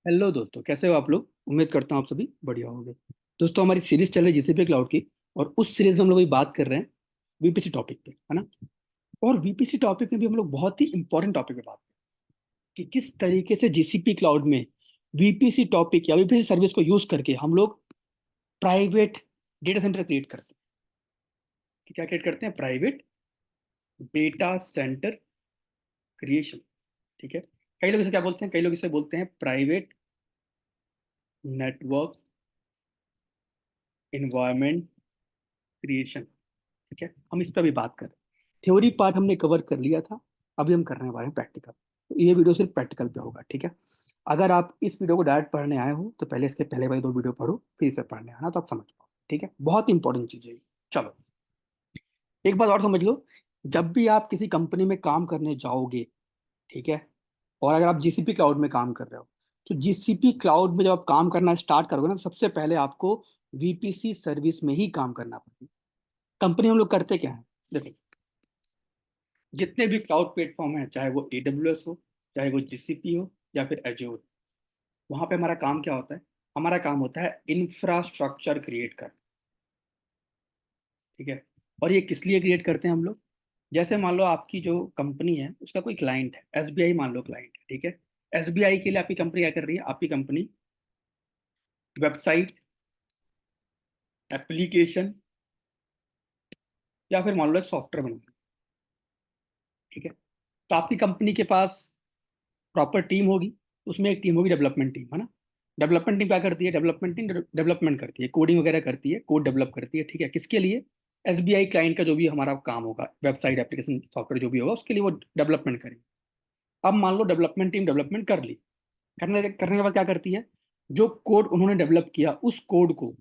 Hello दोस्तों, कैसे हो आप लोग। उम्मीद करता हूँ आप सभी बढ़िया होंगे। दोस्तों, हमारी सीरीज चल रही है जीसीपी क्लाउड की। और उस सीरीज में हम लोग अभी बात कर रहे हैं वीपीसी टॉपिक पे, है ना। और वीपीसी टॉपिक में भी हम लोग बहुत ही इंपॉर्टेंट टॉपिक पे बात करें कि किस तरीके से जीसीपी क्लाउड में वीपीसी टॉपिक या वीपीसी सर्विस को यूज करके हम लोग प्राइवेट डेटा सेंटर क्रिएट करते हैं। कि क्या क्रिएट करते हैं? Private data centre creation. ठीक है। कई लोग इसे क्या बोलते हैं? कई लोग इसे बोलते हैं प्राइवेट नेटवर्क इन्वायरमेंट क्रिएशन। ठीक है, हम इस पर भी बात करें। थ्योरी पार्ट हमने कवर कर लिया था, अभी हम करने वाले हैं प्रैक्टिकल। तो ये वीडियो सिर्फ प्रैक्टिकल पे होगा, ठीक है। अगर आप इस वीडियो को डायरेक्ट पढ़ने आए हो तो पहले इसके पहले वाली दो वीडियो पढ़ो, फिर इसे पढ़ने आना तो आप समझ पाओ। ठीक है, बहुत इंपॉर्टेंट चीज़ है ये। चलो, एक बात और समझ लो। जब भी आप किसी कंपनी में काम करने जाओगे, ठीक है, और अगर आप जीसीपी क्लाउड में काम कर रहे हो, तो जीसीपी क्लाउड में जब आप काम करना स्टार्ट करोगे ना, तो सबसे पहले आपको वीपीसी सर्विस में ही काम करना पड़ेगा। कंपनी हम लोग करते क्या है, देखो। जितने भी क्लाउड प्लेटफॉर्म है, चाहे वो एडब्ल्यूएस हो, चाहे वो जीसीपी हो, या फिर एज्योर, वहां पे हमारा काम क्या होता है? हमारा काम होता है इंफ्रास्ट्रक्चर क्रिएट कर। ठीक है। और ये किस लिए क्रिएट करते हैं हम लोग? जैसे मान लो आपकी जो कंपनी है उसका कोई क्लाइंट है, एसबीआई मान लो क्लाइंट है, ठीक है। एसबीआई के लिए आपकी कंपनी क्या कर रही है? आपकी कंपनी वेबसाइट, एप्लीकेशन, या फिर मान लो एक सॉफ्टवेयर बना रही है, ठीक है। तो आपकी कंपनी के पास प्रॉपर टीम होगी। उसमें एक टीम होगी डेवलपमेंट टीम, है ना। डेवलपमेंट टीम क्या करती है? डेवलपमेंट टीम डेवलपमेंट करती है, कोडिंग वगैरह करती है, कोड डेवलप करती है, ठीक है। किसके लिए? एसबीआई क्लाइंट का जो भी हमारा काम होगा, वेबसाइट, एप्लीकेशन, सॉफ्टवेयर जो भी होगा, उसके लिए वो डेवलपमेंट करेंगे। अब मान लो डेवलपमेंट टीम डेवलपमेंट कर ली। करने करने के बाद क्या करती है? जो कोड उन्होंने डेवलप किया, उस कोड को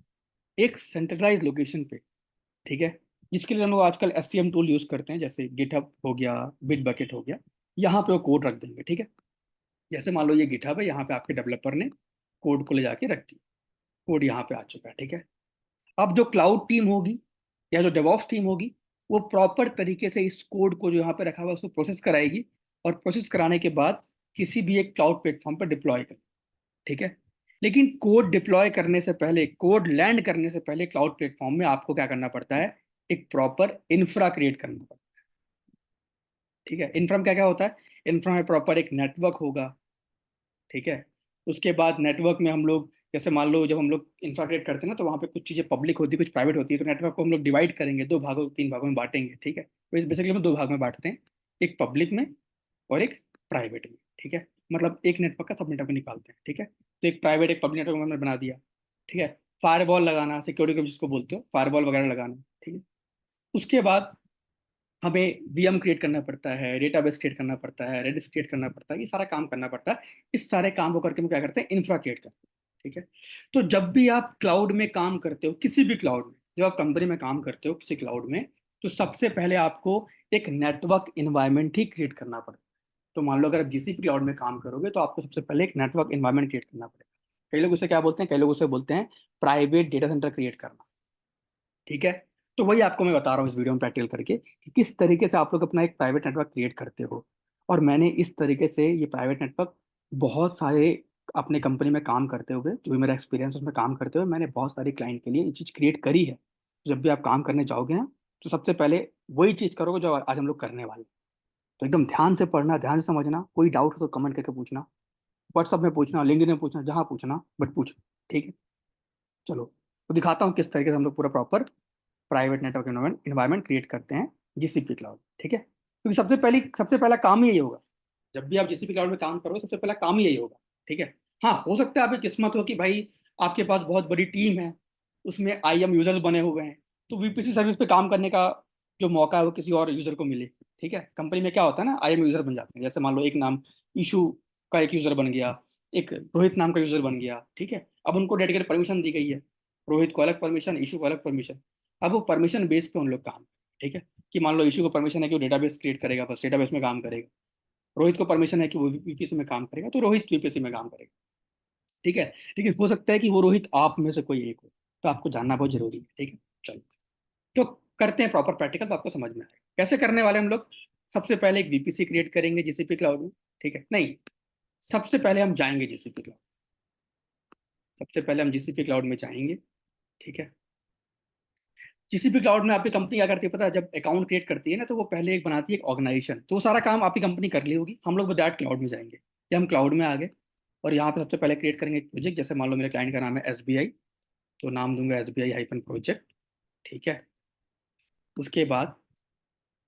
एक सेंट्रलाइज लोकेशन पे, ठीक है, जिसके लिए हम लोग आजकल एससीएम टूल यूज करते हैं, जैसे गिटहब हो गया, बिट बकेट हो गया, यहाँ पे वो कोड रख देंगे, ठीक है। जैसे मान लो ये गिटहब है, यहाँ पे आपके डेवलपर ने कोड को ले जाके रख दी। कोड यहाँ पे आ चुका है, ठीक है। अब जो क्लाउड टीम होगी या जो डेवऑप्स टीम होगी, वो प्रॉपर तरीके से इस कोड को जो यहाँ पे रखा हुआ है उसको प्रोसेस कराएगी। और प्रोसेस कराने के बाद किसी भी एक क्लाउड प्लेटफॉर्म पर डिप्लॉय करेगी, ठीक है। लेकिन कोड डिप्लॉय करने से पहले, कोड लैंड करने से पहले क्लाउड प्लेटफॉर्म में आपको क्या करना पड़ता है? एक प्रॉपर इंफ्रा क्रिएट करना पड़ता है, ठीक है। इंफ्रा में क्या क्या होता है? इंफ्रा में प्रॉपर एक नेटवर्क होगा, ठीक है। उसके बाद नेटवर्क में हम लोग, जैसे मान लो जब हम लोग इंफ्राक्रिएट करते हैं ना, तो वहाँ पे कुछ चीज़ें पब्लिक होती है, कुछ प्राइवेट होती है। तो नेटवर्क को हम लोग डिवाइड करेंगे, दो भागों, तीन भागों में बांटेंगे, ठीक है। बेसिकली हम दो भाग में बांटते हैं, एक पब्लिक में और एक प्राइवेट में, ठीक है। मतलब एक नेटवर्क का सब नेटवर्क निकालते हैं, ठीक है। तो एक प्राइवेट एक पब्लिक नेटवर्क हमने बना दिया, ठीक है। फायरवॉल लगाना, सिक्योरिटी जिसको बोलते हो, फायरवॉल वगैरह लगाना, ठीक है। उसके बाद हमें वीएम क्रिएट करना पड़ता है, डेटाबेस क्रिएट करना पड़ता है, रेडिस क्रिएट करना पड़ता है, ये सारा काम करना पड़ता है। इस सारे काम को करके हम क्या करते हैं? इंफ्रा क्रिएट करते हैं, ठीक है। तो जब भी आप क्लाउड में काम करते हो, किसी भी क्लाउड में, जब आप कंपनी में काम करते हो किसी क्लाउड में, तो सबसे पहले आपको एक नेटवर्क इन्वायरमेंट ही क्रिएट करना पड़ता है। तो मान लो अगर आप जीसीपी क्लाउड में काम करोगे, तो आपको सबसे पहले एक नेटवर्क इन्वायरमेंट क्रिएट करना पड़ेगा। कई लोग उसे क्या बोलते हैं? कई लोग उसे बोलते हैं प्राइवेट डेटा सेंटर क्रिएट करना, ठीक है। तो वही आपको मैं बता रहा हूँ इस वीडियो में प्रैक्टिकल करके कि किस तरीके से आप लोग अपना एक प्राइवेट नेटवर्क क्रिएट करते हो। और मैंने इस तरीके से ये प्राइवेट नेटवर्क बहुत सारे अपने कंपनी में काम करते हुए, जो भी मेरा एक्सपीरियंस है उसमें काम करते हुए, मैंने बहुत सारे क्लाइंट के लिए ये चीज़ क्रिएट करी है। तो जब भी आप काम करने जाओगे ना, तो सबसे पहले वही चीज़ करोगे जो आज हम लोग करने वाले हैं। तो एकदम ध्यान से पढ़ना, ध्यान से समझना। कोई डाउट हो तो कमेंट करके पूछना, व्हाट्सअप में पूछना, लिंक्डइन में पूछना, जहाँ पूछना, बट पूछना, ठीक है। चलो, तो दिखाता हूँ किस तरीके से हम लोग पूरा proper private network environment create करते हैं जीसीपी क्लाउड, ठीक है। क्योंकि सबसे पहला काम ही यही होगा। जब भी आप जीसीपी क्लाउड में काम करोगे, सबसे पहला काम ही यही होगा, ठीक है। हाँ, हो सकता है आपकी किस्मत हो कि भाई आपके पास बहुत बड़ी टीम है, उसमें आईएम यूजर्स बने हुए हैं, तो वीपीसी सर्विस पे काम करने का जो मौका है वो किसी और यूजर को मिले, ठीक है। कंपनी में क्या होता है ना, आईएम यूजर बन जाते हैं। जैसे मान लो एक नाम इशू का एक यूजर बन गया, एक रोहित नाम का यूजर बन गया, ठीक है। अब उनको डेडिकेटेड परमिशन दी गई है, रोहित को अलग परमिशन, इशू को अलग परमिशन। अब वो परमिशन बेस पे उन लोग काम, ठीक है। कि मान लो इशू को परमिशन है कि वो डेटाबेस क्रिएट करेगा, बस डेटाबेस में काम करेगा। रोहित को परमिशन है कि वो वीपीसी में काम करेगा, तो रोहित वीपीसी में काम करेगा, ठीक है। लेकिन हो सकता है कि वो रोहित आप में से कोई एक हो, तो आपको जानना बहुत जरूरी है, ठीक है। चलो, तो करते हैं प्रॉपर प्रैक्टिकल, तो आपको समझ में आएगा कैसे करने वाले हम लोग। सबसे पहले एक वीपीसी क्रिएट करेंगे जीसीपी क्लाउड में, ठीक है। नहीं, सबसे पहले हम जाएंगे जीसीपी क्लाउड, सबसे पहले हम जीसीपी क्लाउड में जाएंगे, ठीक है। जीसीपी क्लाउड में आपकी कंपनी क्या करती है पता है, जब अकाउंट क्रिएट करती है ना, तो वो पहले एक बनाती है एक ऑर्गेनाइजेशन, तो वो सारा काम आपकी कंपनी कर ली होगी, हम लोग डायरेक्ट क्लाउड में जाएंगे। या हम क्लाउड में आ गए और यहाँ पे सबसे पहले क्रिएट करेंगे एक प्रोजेक्ट, जैसे मान लो मेरे क्लाइंट का नाम है एसबीआई, तो नाम दूंगा एसबीआई हाइफन प्रोजेक्ट, ठीक है। उसके बाद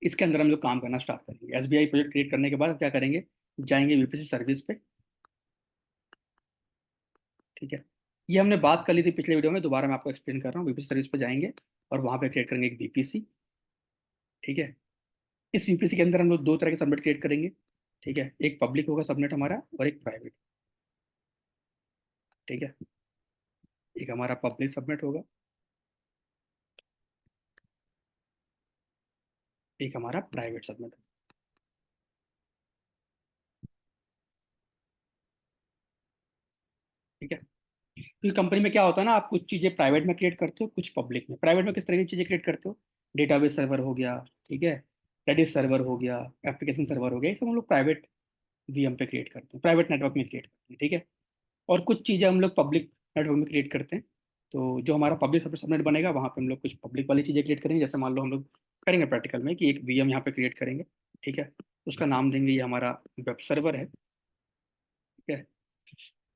इसके अंदर हम लोग काम करना स्टार्ट करेंगे। एसबीआई प्रोजेक्ट क्रिएट करने के बाद हम क्या करेंगे, जाएंगे वीपीसी सर्विस पे, ठीक है। ये हमने बात कर ली थी पिछले वीडियो में, दोबारा मैं आपको एक्सप्लेन कर रहा हूँ। वीपीसी सर्विस पे जाएंगे और वहाँ पे क्रिएट करेंगे एक वीपीसी, ठीक है। इस वीपीसी के अंदर हम लोग दो तरह के सबनेट क्रिएट करेंगे, ठीक है। एक पब्लिक होगा सबनेट हमारा और एक प्राइवेट, ठीक है। एक हमारा पब्लिक सबनेट होगा, एक हमारा प्राइवेट सबनेट, ठीक है। क्योंकि कंपनी में क्या होता है ना, आप कुछ चीज़ें प्राइवेट में क्रिएट करते हो, कुछ पब्लिक में। प्राइवेट में किस तरह की चीज़ें क्रिएट करते हो, डेटाबेस सर्वर हो गया, ठीक है, रेडिस सर्वर हो गया, एप्लीकेशन सर्वर हो गया, ये सब हम लोग प्राइवेट वीएम पे क्रिएट करते हैं, प्राइवेट नेटवर्क में क्रिएट करते हैं, ठीक है। और कुछ चीज़ें हम लोग पब्लिक नेटवर्क में क्रिएट करते हैं। तो जो हमारा पब्लिक सबनेट बनेगा वहाँ पे हम लोग कुछ पब्लिक वाली चीज़ें क्रिएट करेंगे, जैसे मान लो हम लोग करेंगे प्रैक्टिकल में कि एक वीएम यहाँ पे क्रिएट करेंगे, ठीक है। उसका नाम देंगे ये हमारा वेब सर्वर है, ठीक है।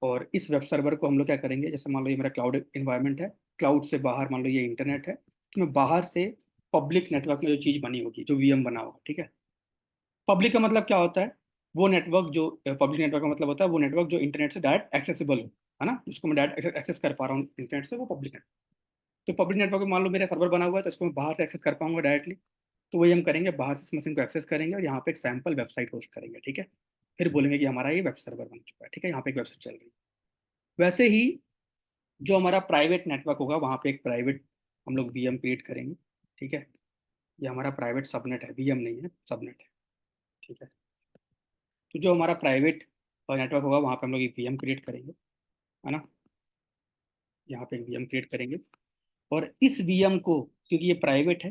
और इस वेब सर्वर को हम लोग क्या करेंगे, जैसे मान लो ये मेरा क्लाउड इन्वायरमेंट है, क्लाउड से बाहर मान लो ये इंटरनेट है, तो मैं बाहर से पब्लिक नेटवर्क में जो चीज़ बनी होगी, जो वीएम बना होगा, ठीक है। पब्लिक का मतलब क्या होता है, वो नेटवर्क जो पब्लिक नेटवर्क का मतलब होता है वो नेटवर्क जो इंटरनेट से डायरेक्ट एक्सेसिबल हो, है ना, जिसको मैं डायरेक्ट एक्सेस कर पा रहा हूँ इंटरनेट से, वो पब्लिक नेटवर्क। तो पब्लिक नेटवर्क में मान लो मेरा सर्वर बना हुआ है, तो इसको मैं बाहर से एक्सेस कर पाऊंगा डायरेक्टली। तो वही हम करेंगे, बाहर से इस मशीन को एक्सेस करेंगे और यहाँ पे एक सैम्पल वेबसाइट होस्ट करेंगे, ठीक है। फिर बोलेंगे कि हमारा ये वेब सर्वर बन चुका है, ठीक है, यहाँ पे एक वेबसाइट चल रही है। वैसे ही जो हमारा प्राइवेट नेटवर्क होगा वहाँ पे एक प्राइवेट हम लोग वीएम क्रिएट करेंगे, ठीक है। ये हमारा प्राइवेट सबनेट है, वीएम नहीं है, सबनेट है, ठीक है। तो जो हमारा प्राइवेट नेटवर्क होगा वहाँ पे हम लोग एक वीएम क्रिएट करेंगे, है ना। यहाँ पे एक वीएम क्रिएट करेंगे और इस वीएम को, क्योंकि ये प्राइवेट है,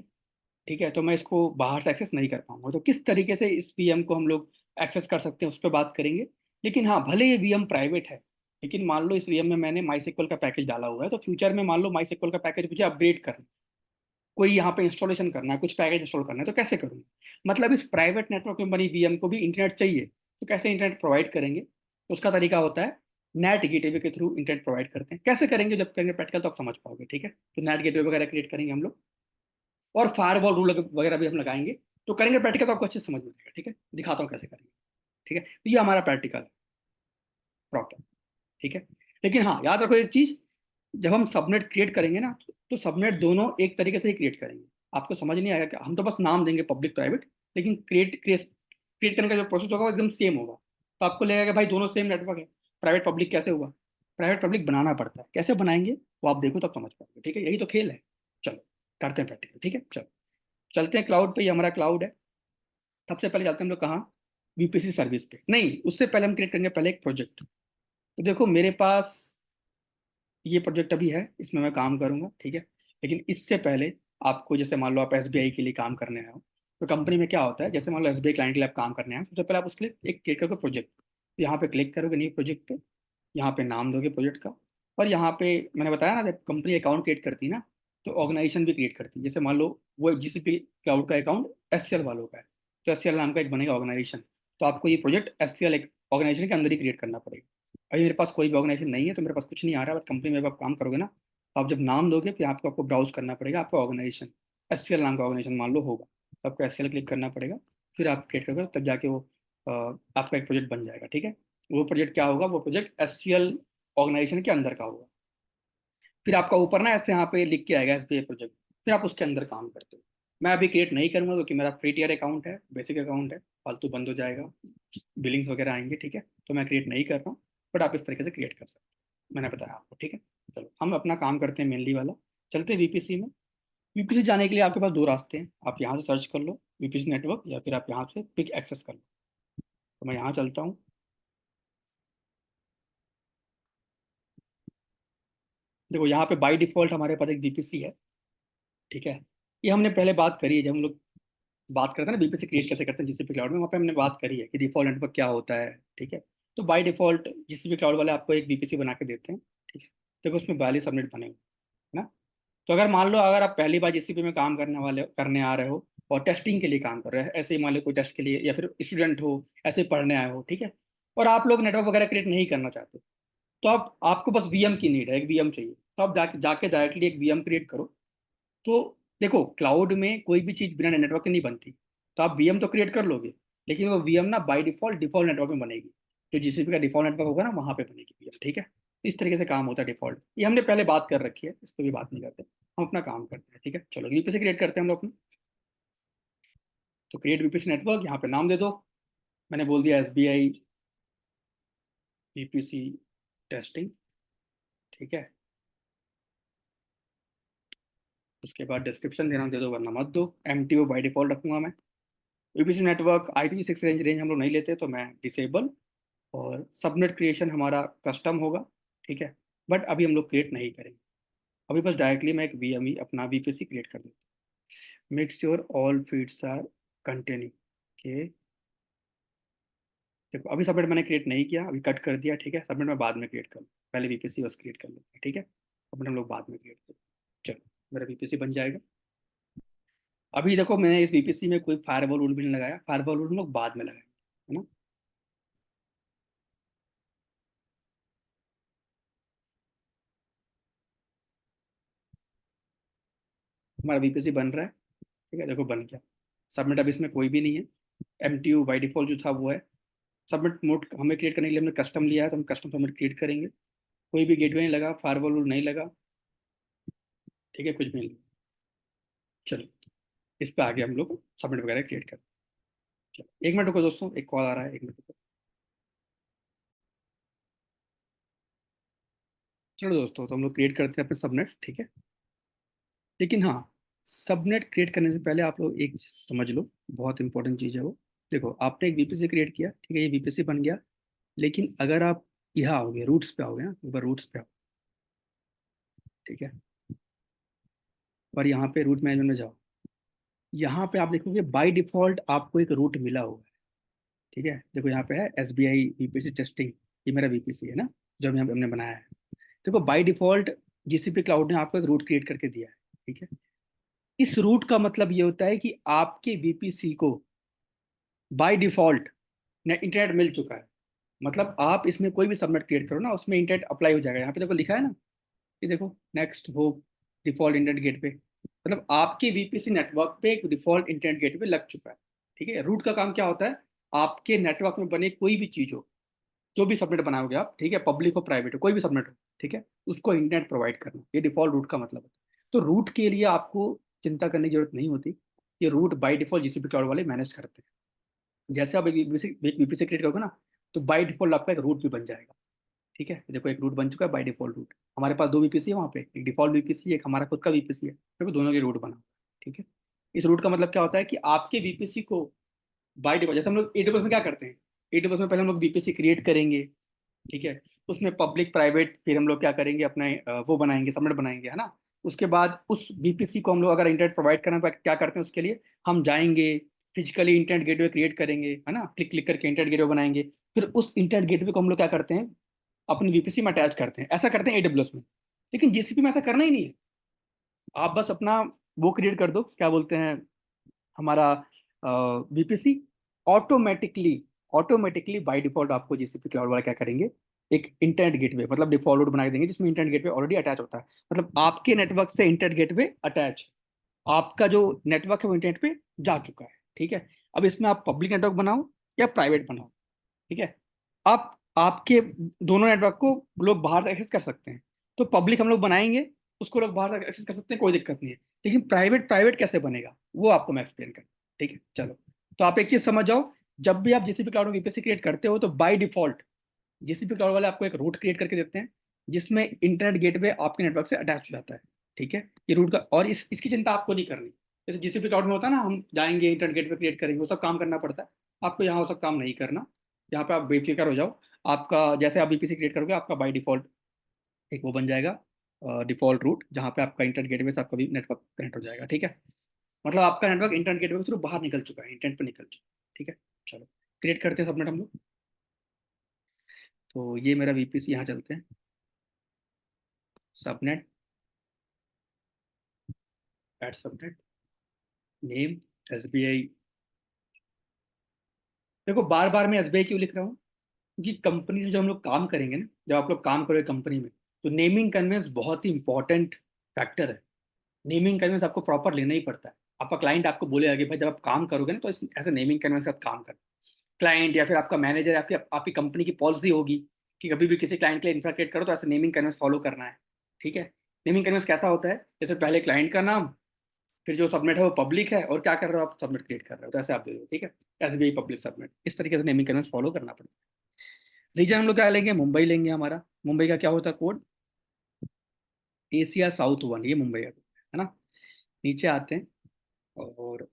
ठीक है, तो मैं इसको बाहर से एक्सेस नहीं कर पाऊंगा। तो किस तरीके से इस वीएम को हम लोग एक्सेस कर सकते हैं उस पर बात करेंगे। लेकिन हाँ, भले ये वीएम प्राइवेट है, लेकिन मान लो इस वीएम में मैंने माई का पैकेज डाला हुआ है, तो फ्यूचर में मान लो माई का पैकेज मुझे अपग्रेड करना, कोई यहाँ पे इंस्टॉलेशन करना है, कुछ पैकेज इंस्टॉल करना है, तो कैसे करूँगा। मतलब इस प्राइवेट नेटवर्क में बनी वीएम को भी इंटरनेट चाहिए, तो कैसे इंटरनेट प्रोवाइड करेंगे, तो उसका तरीका होता है नेट गेटवे के थ्रू इंटरनेट प्रोवाइड करते हैं। कैसे करेंगे, जब करेंगे प्रैक्टिकल तो आप समझ पाओगे, ठीक है। तो नेट गेटवे वगैरह क्रिएट करेंगे हम लोग, और फायरवॉल रूल वगैरह भी हम लगाएंगे। तो करेंगे प्रैक्टिकल तो आपको अच्छे से समझ में आएगा, ठीक है। दिखाता हूँ कैसे करेंगे, ठीक है। तो ये हमारा प्रैक्टिकल है प्रॉपर, ठीक है। लेकिन हाँ, याद रखो एक चीज, जब हम सबनेट क्रिएट करेंगे ना, तो सबनेट दोनों एक तरीके से ही क्रिएट करेंगे। आपको समझ नहीं आएगा कि हम तो बस नाम देंगे पब्लिक प्राइवेट, लेकिन क्रिएट करने का जो प्रोसेस होगा वो एकदम सेम होगा। तो आपको लगेगा कि भाई दोनों सेम नेटवर्क है, प्राइवेट पब्लिक कैसे हुआ। प्राइवेट पब्लिक बनाना पड़ता है, कैसे बनाएंगे वो आप देखो तब समझ पाओगे, ठीक है। यही तो खेल है। चलो करते हैं प्रैक्टिकल, ठीक है। चलो चलते हैं क्लाउड पे, ये हमारा क्लाउड है। सबसे पहले जाते हैं हम लोग कहाँ, वीपीसी सर्विस पे। नहीं, उससे पहले हम क्रिएट करेंगे पहले एक प्रोजेक्ट। तो देखो मेरे पास ये प्रोजेक्ट अभी है, इसमें मैं काम करूंगा, ठीक है। लेकिन इससे पहले आपको, जैसे मान लो आप एसबीआई के लिए काम करने आए हो, तो कंपनी में क्या होता है, जैसे मान लो एसबीआई क्लाइंट के लिए आप काम करने आए हो, सबसे पहले आप उसके लिए एक क्रिएट करोगे प्रोजेक्ट। तो यहाँ पे क्लिक करोगे न्यू प्रोजेक्ट पे, यहाँ पे नाम दोगे प्रोजेक्ट का, और यहाँ पे मैंने बताया ना, जब कंपनी अकाउंट क्रिएट करती है ना, तो ऑर्गेनाइजेशन भी क्रिएट करती है। जैसे मान लो वो जीसीपी क्लाउड का अकाउंट एससीएल वालों का है, तो एससीएल नाम का एक बनेगा ऑर्गेनाइजेशन। तो आपको ये प्रोजेक्ट एससीएल एक ऑर्गेनाइजेशन के अंदर ही क्रिएट करना पड़ेगा। अभी मेरे पास कोई भी ऑर्गेनाइजेशन नहीं है, तो मेरे पास कुछ नहीं आ रहा है, बट कंपनी में जब आप काम करोगे ना, तो आप जब नाम दोगे फिर आपको ब्राउज करना पड़ेगा, आपका ऑर्गेनाइजेशन एससीएल नाम का ऑर्गेनाइजेशन मान लो होगा, तो आपको एससीएल क्लिक करना पड़ेगा। फिर आप क्रिएट करोगे तब जाके वो आपका एक प्रोजेक्ट बन जाएगा, ठीक है। वो प्रोजेक्ट क्या होगा, वो प्रोजेक्ट एससीएल ऑर्गेनाइजेशन के अंदर का होगा। फिर आपका ऊपर ना ऐसे यहाँ पे लिख के आएगा एसबीआई प्रोजेक्ट, फिर आप उसके अंदर काम करते हो। मैं अभी क्रिएट नहीं करूंगा क्योंकि मेरा फ्री टियर अकाउंट है, बेसिक अकाउंट है, फालतू बंद हो जाएगा, बिलिंग्स वगैरह आएंगे, ठीक है। तो मैं क्रिएट नहीं कर रहा हूँ, बट आप इस तरीके से क्रिएट कर सकते हो, मैंने बताया आपको, ठीक है। चलो हम अपना काम करते हैं मेनली वाला, चलते हैं वीपीसी में। वीपीसी जाने के लिए आपके पास दो रास्ते हैं, आप यहाँ से सर्च कर लो वीपीसी नेटवर्क, या फिर आप यहाँ से पिक एक्सेस कर लो। तो मैं यहाँ चलता हूँ। देखो यहाँ पे बाई डिफॉल्ट हमारे पास एक वीपीसी है, ठीक है। ये हमने पहले बात करी है, जब हम लोग बात करते हैं ना बीपीसी क्रिएट कैसे करते हैं जीसीपी क्लाउड में, वहाँ पे हमने बात करी है कि डिफॉल्ट नेटवर्क क्या होता है, ठीक है। तो बाय डिफॉल्ट जीसीपी क्लाउड वाले आपको एक बीपीसी बना के देते हैं, ठीक है। देखो उसमें 42 सबनेट बने हुए हैं ना। तो अगर मान लो अगर आप पहली बार जीसीपी में काम करने आ रहे हो और टेस्टिंग के लिए काम कर रहे हो, ऐसे ही मान लो कोई टेस्ट के लिए या फिर स्टूडेंट हो, ऐसे ही पढ़ने आए हो, ठीक है, और आप लोग नेटवर्क वगैरह क्रिएट नहीं करना चाहते, तो आप आपको बस वीएम की नीड है, एक वीएम चाहिए, तो आप जाके डायरेक्टली एक वीएम क्रिएट करो। तो देखो क्लाउड में कोई भी चीज़ बिना नेटवर्क के नहीं बनती, तो आप वीएम तो क्रिएट कर लोगे, लेकिन वो वीएम ना बाय डिफॉल्ट नेटवर्क में बनेगी। जो जीसीपी का डिफॉल्ट नेटवर्क होगा ना वहाँ पे बनेगी वीएम, ठीक है। इस तरीके से काम होता है डिफॉल्ट, ये हमने पहले बात कर रखी है, इस पर भी बात नहीं करते, हम अपना काम करते हैं, ठीक है। चलो वीपीसी क्रिएट करते हैं हम लोग अपना। तो क्रिएट वीपीसी नेटवर्क, यहाँ पे नाम दे दो, मैंने बोल दिया एसबीआई वीपीसी टेस्टिंग, ठीक है। उसके बाद डिस्क्रिप्शन देना दे दो वरना मत दो, एमटीओ बाई डिफॉल्ट रखूंगा मैं। यूपीसी नेटवर्क IPv6 रेंज हम लोग नहीं लेते, तो मैं डिसेबल। और सबनेट क्रिएशन हमारा कस्टम होगा, ठीक है, बट अभी हम लोग क्रिएट नहीं करेंगे। अभी बस डायरेक्टली मैं एक वीएमई अपना वीपीसी क्रिएट कर देता हूँ। Make sure all feeds are continue के। देखो अभी सबनेट मैंने क्रिएट नहीं किया, अभी कट कर दिया, ठीक है। सबनेट मैं बाद में क्रिएट करूँ, पहले वीपीसी बस क्रिएट कर लेते हैं, ठीक है। सबनेट हम लोग बाद में क्रिएट करें। चलो मेरा वीपीसी बन जाएगा। अभी देखो मैंने इस वीपीसी में कोई फायरवॉल रूल भी नहीं लगाया, फायरवॉल रूल हम लोग बाद में लगाएंगे, है ना। हमारा वीपीसी बन रहा है, ठीक है, देखो बन गया। सबमिट अब इसमें कोई भी नहीं है, एमटीयू बाई डिफॉल्ट जो था वो है। सबमिट मोड हमें क्रिएट करने के लिए हमने कस्टम लिया है, तो हम कस्टम सबमिट क्रिएट करेंगे। कोई भी गेटवे नहीं लगा, फायरवॉल रूल नहीं लगा, ठीक है, कुछ भी नहीं लगा। चलो इस पे आगे हम लोग सबमिट वगैरह क्रिएट करें। चलो 1 मिनट रुको दोस्तों, एक कॉल आ रहा है, 1 मिनट रुको। चलो दोस्तों, तो हम लोग क्रिएट करते हैं अपने सबनेट, ठीक है। लेकिन हाँ, सबनेट क्रिएट करने से पहले आप लोग एक चीज़ समझ लो, बहुत इंपॉर्टेंट चीज़ है वो। देखो आपने एक वीपीसी क्रिएट किया, ठीक है, ये वीपीसी बन गया। लेकिन अगर आप यहाँ आओगे, रूट्स पे आओगे ना, एक बार रूट्स पे आओ, ठीक है, और यहाँ पे रूट मैनेजमेंट में जाओ। यहाँ पे आप देखोगे बाय डिफॉल्ट आपको एक रूट मिला हुआ है, ठीक है। देखो यहाँ पे है SBI वीपीसी टेस्टिंग, ये मेरा वीपीसी है ना, जो हमने बनाया है। देखो बाय डिफॉल्ट जीसीपी क्लाउड ने आपको एक रूट क्रिएट करके दिया है, ठीक है। इस रूट का मतलब ये होता है कि आपके वीपीसी को बाय डिफॉल्ट इंटरनेट मिल चुका है। मतलब आप इसमें कोई भी सबनेट क्रिएट करो ना, उसमें इंटरनेट अप्लाई हो जाएगा। यहाँ पे देखो लिखा है ना, ये देखो नेक्स्ट हो डिफॉल्ट इंटरनेट गेटवे, मतलब आपके वीपीसी नेटवर्क पे एक डिफॉल्ट इंटरनेट गेटवे लग चुका है, ठीक है। रूट का काम क्या होता है, आपके नेटवर्क में बने कोई भी चीज हो, जो भी सबनेट बनाओगे आप, ठीक है, पब्लिक हो प्राइवेट हो, कोई भी सबनेट हो, ठीक है, उसको इंटरनेट प्रोवाइड करना, ये डिफॉल्ट रूट का मतलब है। तो रूट के लिए आपको चिंता करने की जरूरत नहीं होती, ये route by default GCP cloud वाले मैनेज करते हैं। जैसे आप एक वीपीसी क्रिएट करोगे ना, तो बाय डिफॉल्ट आपका एक रूट भी बन जाएगा, ठीक है। देखो एक रूट बन चुका है बाय डिफॉल्ट रूट। हमारे पास 2 वीपीसी है वहाँ पे, एक डिफॉल्ट वीपीसी, एक हमारा खुद का वीपीसी है, देखो दोनों के रूट बना, ठीक है। इस रूट का मतलब क्या होता है कि आपके वीपीसी को बाय डिफॉल्ट, जैसे हम लोग एडब्ल्यूएस में क्या करते हैं, एडब्ल्यूएस में पहले हम लोग वीपीसी क्रिएट करेंगे, ठीक है। उसमें पब्लिक प्राइवेट फिर हम लोग क्या करेंगे, अपने वो बनाएंगे, सबनेट बनाएंगे, है ना। उसके बाद उस बीपीसी को हम लोग अगर इंटरनेट प्रोवाइड करना है, तो क्या करते हैं उसके लिए, हम जाएंगे फिजिकली इंटरनेट गेटवे क्रिएट करेंगे, है ना, क्लिक क्लिक करके इंटरनेट गेटवे बनाएंगे। फिर उस इंटरनेट गेटवे को हम लोग क्या करते हैं, अपनी वीपीसी में अटैच करते हैं, ऐसा करते हैं एडब्ल्यूएस में। लेकिन जीसीपी में ऐसा करना ही नहीं है। आप बस अपना वो क्रिएट कर दो, क्या बोलते हैं, हमारा VPC, automatically automatically by default आपको जीसीपी क्लाउड वाला क्या करेंगे, एक इंटरनेट गेटवे मतलब डिफॉल्ट रूट बना के देंगे, जिसमें इंटरनेट गेटवे ऑलरेडी अटैच होता है। मतलब आपके नेटवर्क से इंटरनेट गेटवे अटैच, आपका जो नेटवर्क है वो इंटरनेट पे जा चुका है, ठीक है। अब इसमें आप पब्लिक नेटवर्क बनाओ या प्राइवेट बनाओ, ठीक है। आप आपके दोनों नेटवर्क को लोग बाहर से एक्सेस कर सकते हैं। तो पब्लिक हम लोग बनाएंगे, उसको लोग बाहर से एक्सेस कर सकते हैं, कोई दिक्कत नहीं है। लेकिन प्राइवेट प्राइवेट कैसे बनेगा वो आपको मैं एक्सप्लेन कर, ठीक है। चलो, तो आप एक चीज समझ जाओ, जब भी आप जीसीपी क्लाउड में वीपीसी क्रिएट करते हो, तो बाय डिफॉल्ट जीसीपी क्लाउड वाले आपको एक रूट क्रिएट करके देते हैं, जिसमें इंटरनेट गेटवे आपके नेटवर्क से अटैच हो जाता है, ठीक है। ये रूट का, और इसकी चिंता आपको नहीं करनी। जैसे जीसीपी क्लाउड में होता है ना, हम जाएंगे इंटरनेट गेटवे क्रिएट करेंगे, वो सब काम करना पड़ता है, आपको यहाँ वो सब काम नहीं करना। यहाँ पे आप बेफिक्र हो जाओ, आपका जैसे आप वीपीसी क्रिएट करोगे, आपका बाय डिफॉल्ट एक वो बन जाएगा, डिफॉल्ट रूट, जहाँ पे आपका इंटरनेट गेटवे से आपका भी नेटवर्क कनेक्ट हो जाएगा, ठीक है। मतलब आपका नेटवर्क इंटरनेट गेटवे के थ्रू बाहर निकल चुका है, इंटरनेट पे निकल चुका है, ठीक है। चलो क्रिएट करते हैं सबनेट हम लोग। तो ये मेरा वीपीसी, यहाँ चलते हैं। Subnet, add subnet, name SBI. देखो बार बार मैं एसबीआई क्यों लिख रहा हूँ, क्योंकि कंपनी से जब हम लोग काम करेंगे ना, जब आप लोग काम करोगे कंपनी में, तो नेमिंग कन्वेंस बहुत ही इंपॉर्टेंट फैक्टर है। नेमिंग कन्वेंस आपको प्रॉपर लेना ही पड़ता है। आपका क्लाइंट आपको बोलेगा कि भाई जब आप काम करोगे ना तो ऐसे नेमिंग कन्वेंस के साथ काम कर। क्लाइंट या फिर आपका मैनेजर, आपकी कंपनी की पॉलिसी होगी कि कभी भी किसी क्लाइंट के लिए इंफ्रा क्रिएट करो तो ऐसे नेमिंग कन्वेंस फॉलो करना है। ठीक है। नेमिंग कन्वेंस कैसा होता है, जैसे पहले क्लाइंट का नाम, फिर जो सबमिट है वो पब्लिक है, और क्या कर रहे हो आप, सबमिट क्रिएट कर रहे हो, तो ऐसे आप दे दो। ठीक है। एसबीआई पब्लिक सबमिट, इस तरीके से नेमिंग कन्वेंस फॉलो करना पड़ेगा। रीजन हम लोग क्या लेंगे, मुंबई लेंगे। हमारा मुंबई का क्या होता है कोड, एशिया साउथ 1, ये मुंबई का code है ना। नीचे आते हैं और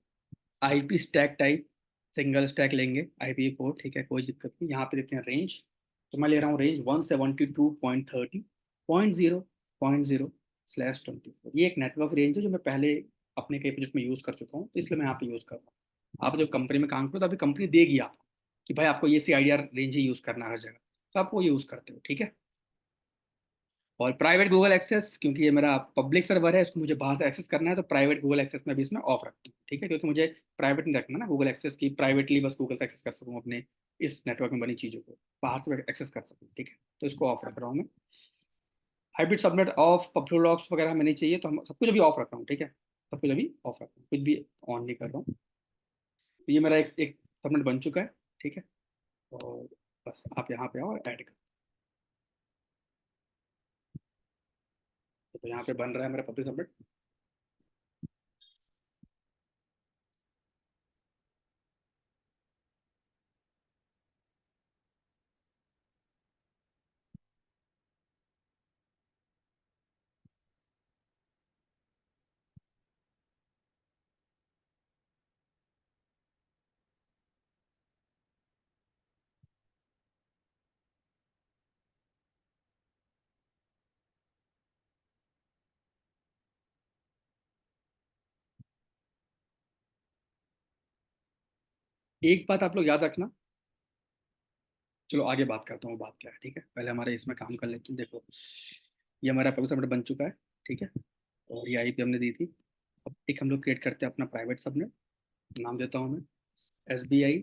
IP stack type single stack लेंगे, IPv4। ठीक है, कोई दिक्कत नहीं। यहाँ पे देखते हैं रेंज, तो मैं ले रहा हूँ रेंज 172.30.0.0/24। ये एक नेटवर्क रेंज है जो मैं पहले अपने कई प्रोजेक्ट में यूज़ कर चुका हूँ, तो इसलिए मैं यहाँ पे यूज़ कर रहा हूँ। आप जब कंपनी में काम करो तो अभी कंपनी देगी आपको कि भाई आपको ये CIDR रेंज ही यूज़ करना है हर जगह, तो आप वो यूज़ करते हो। ठीक है। और प्राइवेट गूगल एक्सेस, क्योंकि ये मेरा पब्लिक सर्वर है, इसको मुझे बाहर से एक्सेस करना है, तो प्राइवेट गूगल एक्सेस में भी इसमें ऑफ रखता हूँ। ठीक है, क्योंकि मुझे प्राइवेट नहीं रखना ना गूगल एक्सेस की, प्राइवेटली बस गूगल से एक्सेस कर सकूँ अपने इस नेटवर्क में बनी चीज़ों को, बाहर से एक्सेस कर सकूँ। ठीक है, तो इसको ऑफ रख रहा हूँ मैं। Hybrid subnet of, public locks वगैरह हमें नहीं चाहिए, तो हम सब कुछ अभी ऑफ रख रहा हूँ। ठीक है, सब कुछ अभी ऑफ रख रहा हूँ, कुछ भी ऑन नहीं कर रहा हूँ। तो ये मेरा एक सबनेट बन चुका है। ठीक है, और बस आप यहाँ पे आओ और ऐड कर। तो यहाँ पे बन रहा है मेरा पब्लिक सबनेट। एक बात आप लोग याद रखना, चलो आगे बात करता हूँ, बात क्या है। ठीक है, पहले हमारे इसमें काम कर लेते हैं। देखो ये हमारा पब्लिक सबनेट बन चुका है। ठीक है, और ये IP हमने दी थी। अब एक हम लोग क्रिएट करते हैं अपना प्राइवेट सबनेट, नाम देता हूँ मैं SBI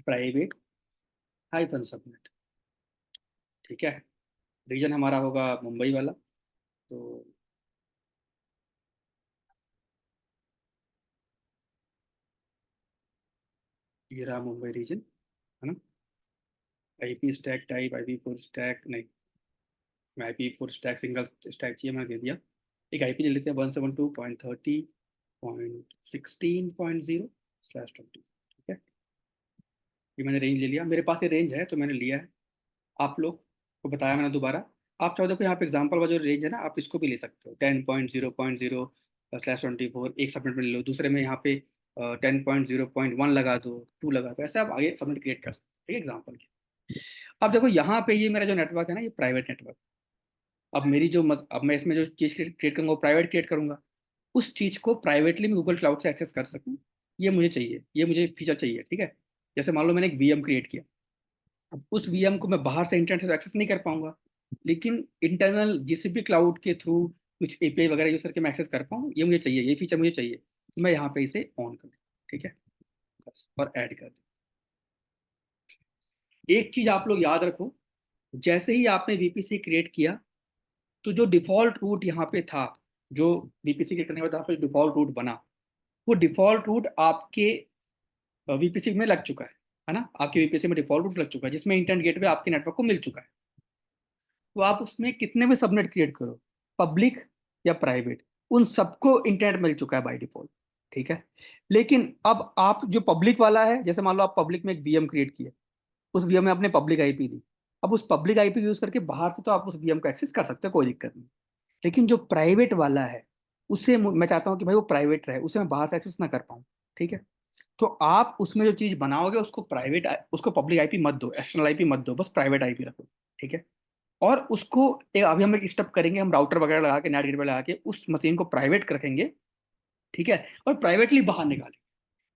प्राइवेट हाइफन सबनेट। ठीक है, रीजन हमारा होगा मुंबई वाला, तो ये रहा मुंबई रीजन, है ना। IP stack type IP4 stack नहीं, मैं IP4 स्टैक सिंगल स्टैक चाहिए, मैंने दे दिया। एक IP ले लेते हैं 172.30.16.0/20। ठीक है, ये मैंने रेंज ले लिया, मेरे पास ये रेंज है तो मैंने लिया है। आप लोग को बताया मैंने दोबारा, आप चाहो देखो यहाँ पे एग्जाम्पल का जो रेंज है ना, आप इसको भी ले सकते हो। 10.0.0/24 एक सबमिट में ले लो, दूसरे में यहाँ पे 10.0.1 लगा दो, 2 लगा दो, ऐसे आप आगे सबमिट क्रिएट कर सकते हो। ठीक है, एग्जाम्पल के। अब देखो यहाँ पे ये मेरा जो नेटवर्क है ना, ये प्राइवेट नेटवर्क। अब अब मैं इसमें जो चीज़ क्रिएट करूंगा वो प्राइवेट क्रिएट करूंगा। उस चीज़ को प्राइवेटली मैं गूगल क्लाउड से एक्सेस कर सकूँ, ये मुझे चाहिए, ये मुझे फीचर चाहिए। ठीक है, जैसे मान लो मैंने एक VM क्रिएट किया, अब उस VM को मैं बाहर से इंटरनेट से तो एक्सेस नहीं कर पाऊंगा, लेकिन इंटरनल GCP क्लाउड के थ्रू कुछ API वगैरह यूज करके मैं एक्सेस कर पाऊँ, ये मुझे चाहिए, ये फीचर मुझे चाहिए, तो मैं यहाँ पे इसे ऑन कर दूँ। ठीक है, बस, और ऐड कर दूँ। एक चीज आप लोग याद रखो, जैसे ही आपने VPC क्रिएट किया, तो जो डिफॉल्ट रूट यहाँ पे था, जो VPC क्रिएट करने के बाद यहाँ पे डिफॉल्ट रूट बना, वो डिफॉल्ट रूट आपके VPC में लग चुका है ना। आपके VPC में डिफॉल्ट रूट लग चुका है, जिसमें इंटरनेट गेटवे आपके नेटवर्क को मिल चुका है। तो आप उसमें कितने भी सबनेट क्रिएट करो, पब्लिक या प्राइवेट, उन सबको इंटरनेट मिल चुका है बाय डिफॉल्ट। ठीक है, लेकिन अब आप जो पब्लिक वाला है, जैसे मान लो आप पब्लिक में एक VM क्रिएट किया, उस VM में आपने पब्लिक IP दी, अब उस पब्लिक IP यूज करके बाहर से तो आप उस VM को एक्सेस कर सकते हो, कोई दिक्कत नहीं। लेकिन जो प्राइवेट वाला है, उसे मैं चाहता हूँ कि भाई वो प्राइवेट रहे, उसे मैं बाहर से एक्सेस ना कर पाऊँ। ठीक है, तो आप उसमें जो चीज बनाओगे उसको उसको पब्लिक IP मत दो, एक्सटर्नल IP मत दो, बस प्राइवेट IP रखो। ठीक है, और उसको अभी हम एक स्टेप करेंगे, हम राउटर वगैरह लगा के, नेट गेटवे लगा के उस मशीन को प्राइवेट रखेंगे। ठीक है, और प्राइवेटली बाहर निकालेंगे।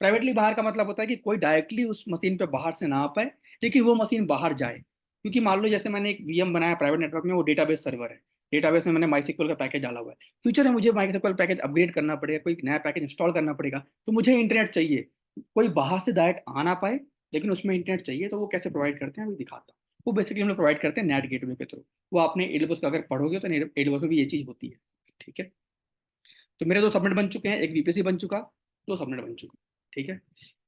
प्राइवेटली बाहर का मतलब होता है कि कोई डायरेक्टली उस मशीन पे बाहर से ना आ पाए, लेकिन वो मशीन बाहर जाए। क्योंकि मान लो जैसे मैंने एक VM बनाया प्राइवेट नेटवर्क में, वो डेटाबेस सर्वर है, डेटाबेस में मैंने माईसीक्वल का पैकेज डाला हुआ है, फ्यूचर में मुझे माईसीक्वल पैकेज अपग्रेड करना पड़ेगा, कोई नया पैकेज इंस्टॉल करना पड़ेगा, तो मुझे इंटरनेट चाहिए, कोई बाहर से डायरेक्ट आ ना पाए, लेकिन उसमें इंटरनेट चाहिए। तो वो कैसे प्रोवाइड करते हैं अभी दिखाता हूँ। वो बेसिकली हम लोग प्रोवाइड करते हैं नेट गेटवे के थ्रू। वो आपने एडब्ल्यूएस का अगर पढ़ोगे तो एडब्ल्यूएस में भी ये चीज़ होती है, ठीक है। तो मेरे दो सबमिट बन चुके हैं, एक वीपीसी बन चुका, दो सबमिट बन चुका, ठीक है।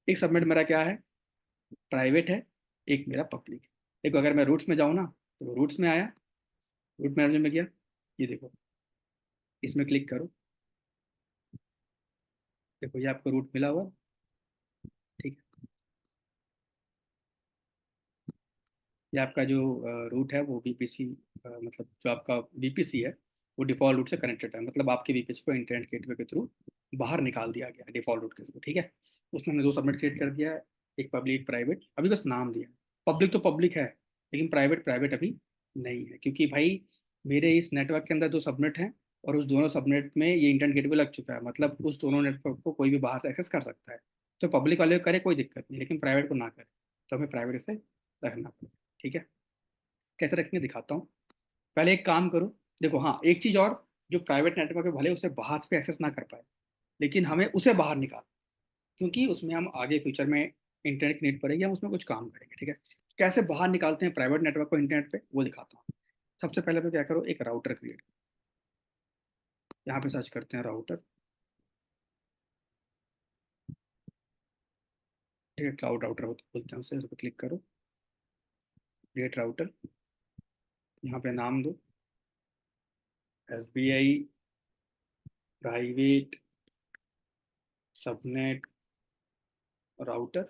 एक सबमिट मेरा क्या है, प्राइवेट है, एक मेरा पब्लिक है। देखो अगर मैं रूट्स में जाऊँ ना, तो रूट्स में आया, रूट मैनेजर में गया, ये देखो, इसमें क्लिक करो, देखो ये आपको रूट मिला हुआ, ठीक है। ये आपका जो रूट है वो वीपीसी, मतलब जो आपका वीपीसी है वो डिफॉल्ट रूट से कनेक्टेड है, मतलब आपके वीपीसी को इंटरनेट गेटवे के थ्रू बाहर निकाल दिया गया डिफॉल्ट रूट के थ्रू, ठीक है। उसमें हमने दो सबमिट क्रिएट कर दिया है, एक पब्लिक एक प्राइवेट, अभी बस नाम दिया। पब्लिक तो पब्लिक है, लेकिन प्राइवेट प्राइवेट अभी नहीं है, क्योंकि भाई मेरे इस नेटवर्क के अंदर दो सबनेट हैं, और उस दोनों सबनेट में ये इंटरनेट गेटवे लग चुका है, मतलब उस दोनों नेटवर्क को कोई भी बाहर से एक्सेस कर सकता है। तो पब्लिक वाले को करे कोई दिक्कत नहीं, लेकिन प्राइवेट को ना करे, तो हमें प्राइवेट से रखना पड़ेगा, ठीक है। कैसे रखेंगे दिखाता हूँ। पहले एक काम करो, देखो हाँ एक चीज़ और, जो प्राइवेट नेटवर्क है भले उसे बाहर से एक्सेस ना कर पाए, लेकिन हमें उसे बाहर निकाल, क्योंकि उसमें हम आगे फ्यूचर में इंटरनेट की नीड पड़ेगी, हम उसमें कुछ काम करेंगे, ठीक है। कैसे बाहर निकालते हैं प्राइवेट नेटवर्क को इंटरनेट पे, वो दिखाता हूँ। सबसे पहले तो क्या करो, एक राउटर क्रिएट, यहाँ पे सर्च करते हैं राउटर, ठीक है, क्लाउड राउटर बोलते हैं उसे, उस पर क्लिक करो, क्रिएट राउटर, यहाँ पे नाम दो एसबीआई प्राइवेट सबनेट राउटर।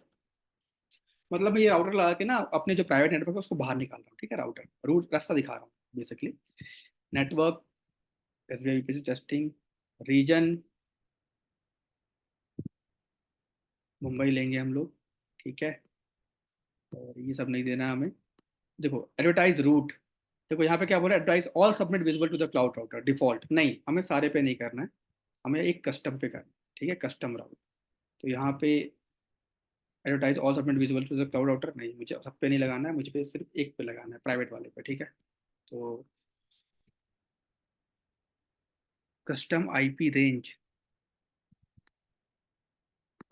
मतलब मैं ये राउटर लगा के ना अपने जो प्राइवेट नेटवर्क है उसको बाहर निकाल रहा हूँ, ठीक है। राउटर रूट रास्ता दिखा रहा हूँ basically. Network, S B I PC testing, region Mumbai लेंगे हम लोग, ठीक है। और ये सब नहीं देना हमें। देखो एडवर्टाइज रूट, देखो यहाँ पे क्या बोल रहा है, advertise all submit visible to the cloud router default, नहीं हमें सारे पे नहीं करना है, हमें एक कस्टम पे करना है, ठीक है, कस्टम राउट। तो यहाँ पे advertise all submit visible to the cloud router, नहीं मुझे सब पे नहीं लगाना है, मुझे पे सिर्फ एक पे लगाना है, प्राइवेट वाले पे, ठीक है। तो कस्टम आईपी रेंज,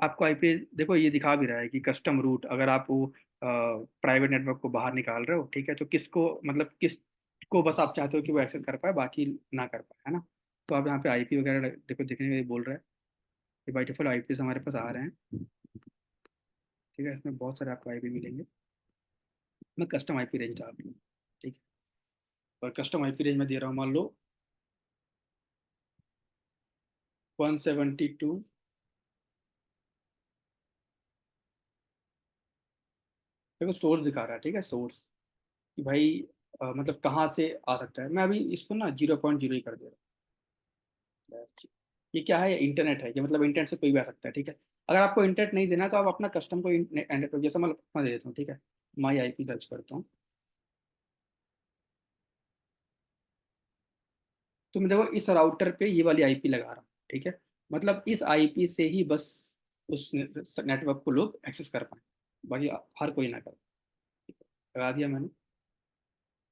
आपको आईपी देखो ये दिखा भी रहा है कि कस्टम रूट, अगर आप वो प्राइवेट नेटवर्क को बाहर निकाल रहे हो, ठीक है, तो किसको मतलब किसको बस आप चाहते हो कि वो एक्सेस कर पाए, बाकी ना कर पाए, है ना। तो आप यहाँ पे आईपी वगैरह देखो, देखने में बोल रहा है कि बाई डिफॉल्ट आईपी हमारे पास आ रहे हैं, ठीक है। इसमें बहुत सारे आपको आईपी मिलेंगे, मैं कस्टम आईपी रेंज डाल दूँ, ठीक है। और कस्टम आईपी रेंज में दे रहा हूँ, मान लो 172, देखो सोर्स दिखा रहा है, ठीक है, सोर्स कि भाई मतलब कहाँ से आ सकता है। मैं अभी इसको ना 0.0 ही कर दे रहा हूँ। ये क्या है, इंटरनेट है, ये मतलब इंटरनेट से कोई भी आ सकता है, ठीक है। अगर आपको इंटरनेट नहीं देना तो आप अपना कस्टम को एंड जैसा मैं अपना दे देता हूँ, ठीक है। माई आईपी दर्ज करता हूँ, तो मैं देखो इस राउटर पे ये वाली आईपी लगा रहा हूँ, ठीक है। मतलब इस आईपी से ही बस उस नेटवर्क को लोग एक्सेस कर पाए, बाकी हर कोई ना करे, लगा दिया मैंने।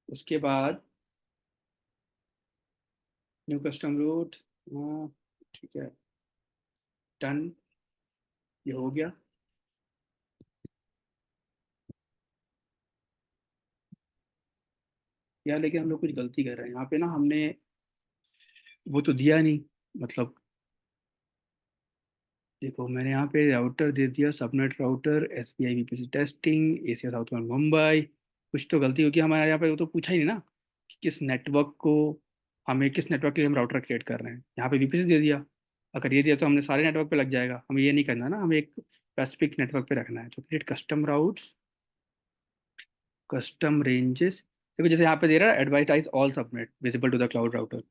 उसके बाद न्यू कस्टम रूट, ठीक है, डन, ये हो गया। यार लेकिन हम लोग कुछ गलती कर रहे हैं यहाँ पे ना, हमने वो तो दिया नहीं, मतलब देखो मैंने यहाँ पे राउटर दे दिया, subnet router, S P I VPC testing, Asia south one Mumbai. कुछ तो गलती होगी हमारे यहाँ पे, वो तो पूछा ही नहीं ना कि किस नेटवर्क को, हमें किस नेटवर्क के लिए हम राउटर क्रिएट कर रहे हैं। यहाँ पे वीपीसी दे दिया, अगर ये दिया तो हमने सारे नेटवर्क पे लग जाएगा, हमें ये नहीं करना ना, हमें एक स्पेसिफिक नेटवर्क पे रखना है। तो create custom routes, custom ranges, देखो जैसे यहाँ पे दे रहा है advertise all subnet visible to the cloud router,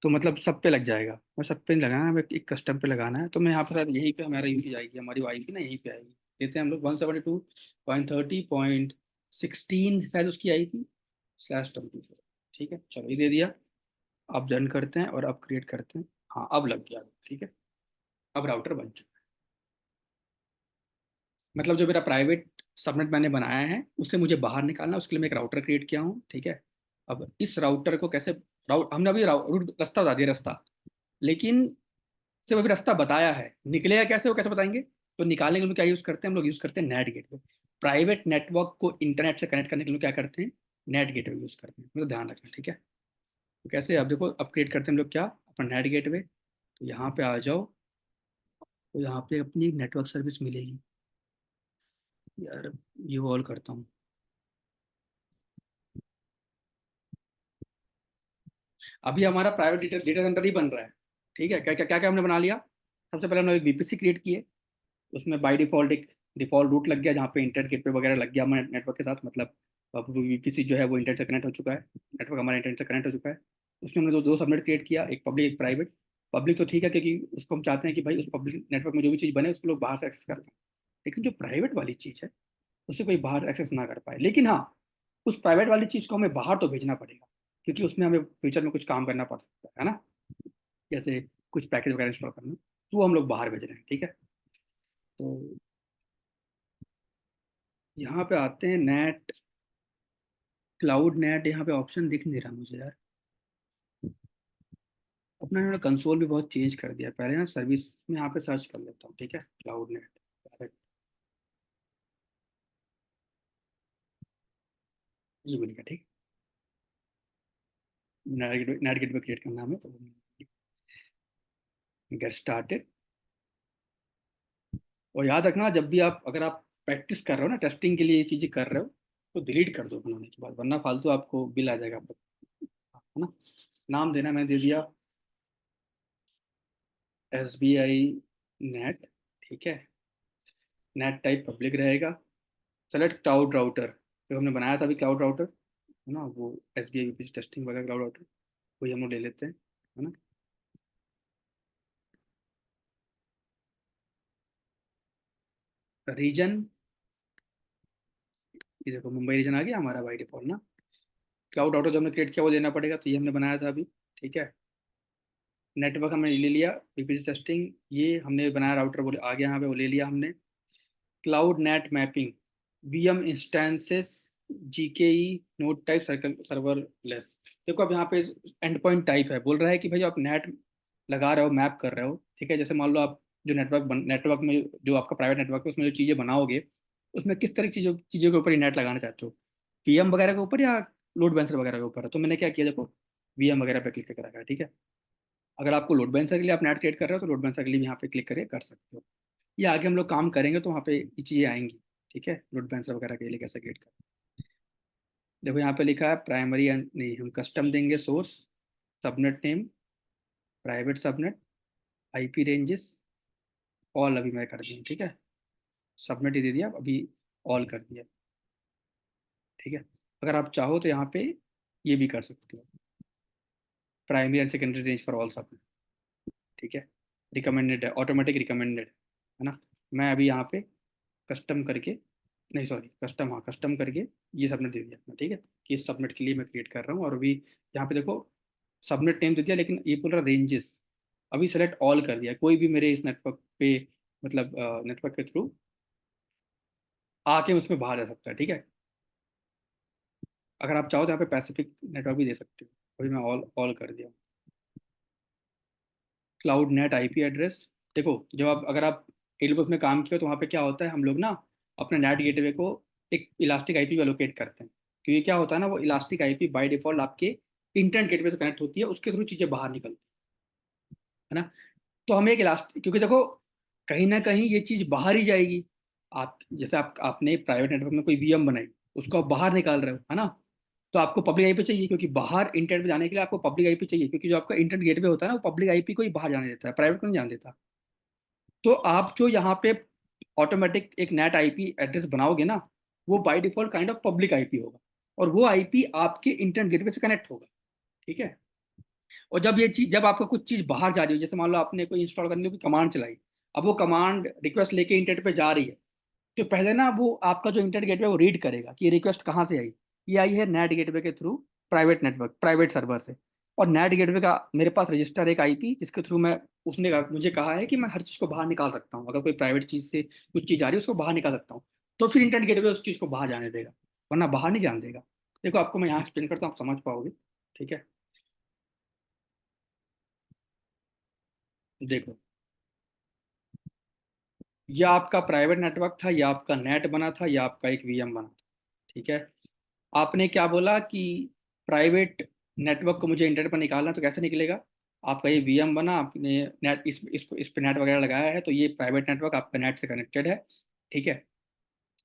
तो मतलब सब पे लग जाएगा, मैं सब पे नहीं लगाना है, हमें एक कस्टम पे लगाना है। तो मैं यहाँ पर यहीं पे हमारा यूपी आएगी, हमारी आईपी ना यहीं पे आएगी, देते हैं हम लोग 172.30.16 शायद उसकी आईपी /24, ठीक है। चलो ये दे दिया, अब डन करते हैं और अब क्रिएट करते हैं। हाँ अब लग गया, ठीक है, अब राउटर बन चुका है। मतलब जो मेरा प्राइवेट सबनेट मैंने बनाया है उससे मुझे बाहर निकालना है, उसके लिए मैं एक राउटर क्रिएट किया हूँ, ठीक है। अब इस राउटर को कैसे राउट हमने अभी रूट रास्ता बता दिया रास्ता, लेकिन सिर्फ अभी रास्ता बताया है, निकलेगा कैसे वो कैसे बताएंगे। तो निकालने के लिए क्या यूज करते हैं हम लोग, यूज करते हैं नेट गेटवे। प्राइवेट नेटवर्क को इंटरनेट से कनेक्ट करने के लिए क्या करते हैं, नेट गेटवे यूज करते हैं, मतलब ध्यान रखना, ठीक है। तो कैसे, अब देखो अब क्रिएट करते हैं हम लोग क्या, अपना नेट गेटवे। तो यहाँ पे आ जाओ, तो यहाँ पे अपनी नेटवर्क सर्विस मिलेगी यार, ये ऑल करता हूँ। अभी हमारा प्राइवेट डेटा डेटा सेंटर ही बन रहा है, ठीक है। क्या क्या क्या क्या हमने बना लिया, सबसे पहले हमने एक वीपीसी क्रिएट किए, उसमें बाय डिफॉल्ट एक डिफॉल्ट रूट लग गया जहाँ पे इंटरनेट गेटवे वगैरह लग गया हमारे नेटवर्क के साथ, मतलब अब वीपीसी जो है वो इंटरनेट से कनेक्ट हो चुका है, नेटवर्क हमारा इंटरनेट से कनेक्ट हो चुका है। उसमें हमने दो सबनेट क्रिएट किया, एक पब्लिक एक प्राइवेट। पब्लिक तो ठीक है क्योंकि उसको हम चाहते हैं कि भाई उस पब्लिक नेटवर्क में जो भी चीज़ बने उसको लोग बाहर से एक्सेस कर पाए, लेकिन जो प्राइवेट वाली चीज़ है उसे कोई बाहर एक्सेस ना कर पाए। लेकिन हाँ, उस प्राइवेट वाली चीज़ को हमें बाहर तो भेजना पड़ेगा, क्योंकि उसमें हमें फ्यूचर में कुछ काम करना पड़ सकता है ना, जैसे कुछ पैकेज वगैरह इंस्टॉल करना, तो वो हम लोग बाहर भेज रहे हैं, ठीक है। तो यहाँ पे आते हैं नेट, क्लाउड नेट, यहाँ पे ऑप्शन दिख नहीं रहा मुझे यार। अपना इन्होंने कंसोल भी बहुत चेंज कर दिया, पहले ना सर्विस में यहाँ पे सर्च कर लेता हूँ, ठीक है, क्लाउड नेट, ये मिल गया, ठीक। नेट गेट पे क्रिएट करना हमें, तो गेट स्टार्टेड। और याद रखना जब भी आप, अगर आप प्रैक्टिस कर रहे हो ना, टेस्टिंग के लिए ये चीज़ें कर रहे हो, तो डिलीट कर दो बनाने के बाद, वरना फालतू आपको बिल आ जाएगा आपको, है ना। नाम देना मैंने दे दिया SBI नेट, ठीक है। नेट टाइप पब्लिक रहेगा। सेलेक्ट क्लाउड राउटर, जो हमने बनाया था अभी क्लाउड राउटर, है ना, वो SBI यूपीसी टेस्टिंग वाला क्लाउड राउटर, वही हम लोग ले लेते हैं, है ना। रीजन, ये देखो मुंबई रीजन आ गया हमारा बाई डिफॉल्ट ना। क्लाउड राउटर जो हमने क्रिएट किया वो देना पड़ेगा, तो ये हमने बनाया था अभी, ठीक है। नेटवर्क हमने ले लिया, यूपीसी टेस्टिंग ये हमने बनाया, राउटर वो आ गया यहाँ पे, वो ले लिया हमने। Cloud net mapping, VM instances, GKE node type circle serverless. देखो अब यहाँ पे एंड पॉइंट टाइप है, बोल रहा है कि भाई आप नेट लगा रहे हो, मैप कर रहे हो, ठीक है। जैसे मान लो आप जो नेटवर्क में जो आपका प्राइवेट नेटवर्क है उसमें जो चीज़ें बनाओगे, उसमें किस तरह की चीज़ों चीज़ों के ऊपर ही नेट लगाना चाहते हो, VM वगैरह के ऊपर या लोड बैलेंसर वगैरह के ऊपर है। तो मैंने क्या किया, देखो VM वगैरह पे क्लिक करके रखा है, ठीक है। अगर आपको लोड बैलेंसर के लिए आप नेट क्रिएट कर रहे हो तो लोड बैलेंसर के लिए भी यहाँ पे क्लिक करके कर सकते हो। ये आगे हम लोग काम करेंगे तो वहाँ पे ये चीज़ें आएंगी, ठीक है, लोड बैलेंसर वगैरह के लिए कैसे क्रिएट करें। देखो यहाँ पे लिखा है प्राइमरी एंड नहीं, हम कस्टम देंगे source, subnet name, private subnet, IP ranges, all अभी मैं कर दिया, ठीक है। सबनेट ही दे दिया अभी, ऑल कर दिया, ठीक है। अगर आप चाहो तो यहाँ पे ये भी कर सकते हो, primary and secondary range for all subnet, ठीक है। रिकमेंडेड है, ऑटोमेटिक रिकमेंडेड है ना। मैं अभी यहाँ पे कस्टम करके, नहीं सॉरी कस्टम, हाँ कस्टम करके ये सबनेट दे दिया अपना, ठीक है, कि इस सबनेट के लिए मैं क्रिएट कर रहा हूँ। और अभी यहाँ पे देखो सबनेट नेम दे दिया, लेकिन ये पूरा रेंजेस अभी सेलेक्ट ऑल कर दिया, कोई भी मेरे इस नेटवर्क पे, मतलब नेटवर्क के थ्रू आके उसमें बाहर जा सकता है, ठीक है। अगर आप चाहो तो यहाँ पे पैसिफिक नेटवर्क भी दे सकते हो, अभी मैं ऑल ऑल कर दिया। क्लाउड नेट IP एड्रेस, देखो जब आप, अगर आप AWS में काम किया तो वहाँ पे क्या होता है, हम लोग ना अपने नेट गेटवे को एक इलास्टिक IP एलोकेट करते हैं, क्योंकि क्या होता है ना, वो इलास्टिक IP बाय डिफॉल्ट आपके इंटरनेट गेटवे से कनेक्ट होती है, उसके थ्रू चीज़ें बाहर निकलती है ना। तो हमें एक इलास्टिक, क्योंकि देखो कहीं ना कहीं ये चीज़ बाहर ही जाएगी। आप जैसे आपने प्राइवेट नेटवर्क में कोई VM बनाई, उसको आप बाहर निकाल रहे हो, है ना। तो आपको पब्लिक IP चाहिए, क्योंकि बाहर इंटरनेट पे जाने के लिए आपको पब्लिक IP चाहिए, क्योंकि जो आपका इंटरनेट गेटवे होता है ना वो पब्लिक IP को ही बाहर जाने देता है, प्राइवेट को नहीं जाने देता। तो आप जो यहाँ पे ऑटोमेटिक एक नेट IP एड्रेस बनाओगे ना, वो by default kind of public IP होगा, और वो IP आपके इंटरनेट गेटवे से कनेक्ट होगा, ठीक है। और जब ये चीज, जब आपका कुछ चीज बाहर जा रही हो, जैसे मान लो आपने कोई इंस्टॉल करने की कमांड चलाई, अब वो कमांड रिक्वेस्ट लेके इंटरनेट पे जा रही है, तो पहले ना वो आपका जो इंटरनेट गेटवे वो रीड करेगा कि ये रिक्वेस्ट कहाँ से आई। ये आई है नेट गेटवे के through, private network private server से। और नेट गेटवे का मेरे पास रजिस्टर एक IP, जिसके थ्रू मैं, उसने मुझे कहा है कि मैं हर चीज़ को बाहर निकाल सकता हूँ, अगर कोई प्राइवेट चीज़ से कुछ चीज़ आ रही है उसको बाहर निकाल सकता हूँ, तो फिर इंटरनेट गेटवे उस चीज़ को बाहर जाने देगा, वरना बाहर नहीं जाने देगा। देखो आपको मैं यहाँ एक्सप्लेन करता हूँ, आप समझ पाओगे, ठीक है। देखो, या आपका प्राइवेट नेटवर्क था, या आपका नेट बना था, या आपका एक वीएम बना था। ठीक है। आपने क्या बोला कि प्राइवेट नेटवर्क को मुझे इंटरनेट पर निकालना है, तो कैसे निकलेगा? आपका ये वीएम बना, आपने नेट इस पे नेट वगैरह लगाया है, तो ये प्राइवेट नेटवर्क आपका नेट से कनेक्टेड है। ठीक है।